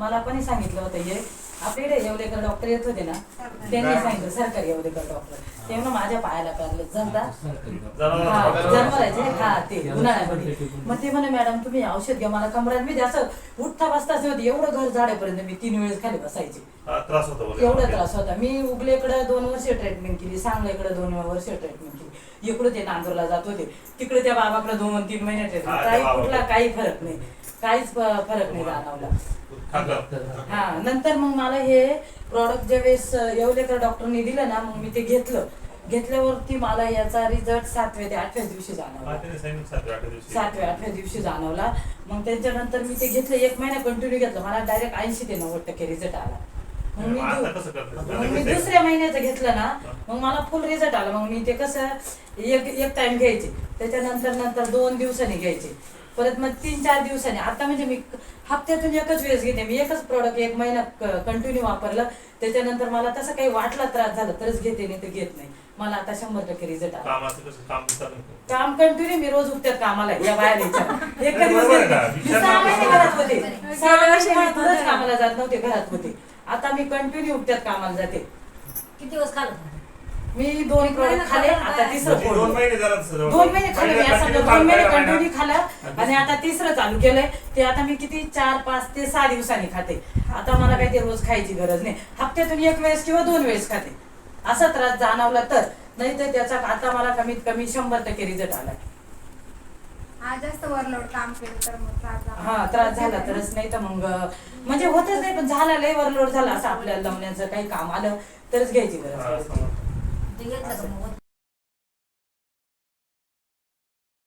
मला कोणी सांगितलं होतं हे आपल्याकडे येवलेकर डॉक्टर येत होते ना, त्यांनी सांगितलं सरकारी येवलेकर डॉक्टर. ते म्हणून माझ्या पायाला पॅरलेस झालता, जन्मरायचे हा ते उन्हाळ्यामध्ये. मग ते म्हणे मॅडम तुम्ही औषध घ्या. मला कमरात मी असं उठता बसताच नव्हती, एवढं घर झाडेपर्यंत मी 3 वेळेस खाली बसायचे, एवढा त्रास होता. मी उगलेकडे 2 वर्ष ट्रीटमेंट केली, सांगलीकडे 2 वर्ष ट्रीटमेंट केली, इकडे ते नांदूरला जात होते, तिकडे त्या बाबाकडे 2-3 महिने ट्रीटमेंट. काही कुठला काही फरक नाही, काहीच फरक नाही जाणवला. हा नंतर मग मला हे प्रॉडक्ट ज्यावेळेस येवलेकर डॉक्टरनी दिलं ना, मग मी ते घेतल्यावरती मला याचा रिझल्ट 7व्या ते 8व्या दिवशी जाणवला. 7व्या-8व्या दिवशी जाणवला. मग त्याच्यानंतर मी ते घेतलं, 1 महिना कंटिन्यू घेतलं. मला डायरेक्ट 80 ते 90% रिझल्ट आला. मग मी दुसऱ्या महिन्याचं घेतलं ना, मग मला फुल रिझल्ट आला. मग मी ते कसं एक टाइम घ्यायचे, त्याच्यानंतर 2 दिवसांनी घ्यायचे, परत मग 3-4 दिवसांनी. आता म्हणजे मी हप्त्यातून एकच वेळेस घेते. मी एकच प्रॉडक्ट 1 महिना कंटिन्यू वापरलं, त्याच्यानंतर मला तसं काही वाटला त्रास झाला तरच घेते, नाही तर घेत नाही. मला आता 100% रिझल्ट आला. काम कंटिन्यू, मी रोज उठतात कामाला या बाहेर एक दिवस 6 महिने घरात होते, 6 महिने कामाला जात नव्हते, घरात होते. आता मी कंटिन्यू उठतात कामाला जाते. किती दिवस खाल्लं मी 2 प्रॉडक्ट खाले, आता तिसरं 2 महिने खाल्लं मी, असं 2 महिने कंटिन्यू खाल्लं आणि आता तिसरं चालू केलंय. ते आता मी किती 4-5 ते 6 दिवसांनी खाते. आता मला काही ते रोज खायची गरज नाही, हप्त्यातून 1 वेळेस किंवा 2 वेळेस खाते. असा त्रास जाणवला तर, नाही तर त्याचा आता मला कमीत कमी 100% रिझल्ट आलाय. जास्त ओव्हरलोड काम केलं तर मग त्रास झाला तरच, नाही तर मग म्हणजे होतच नाही. पण झाला लय ओव्हरलोड झाला असं आपल्याला लावण्याचं काही काम आलं तरच घ्यायची गरज. ते घेतलं का मग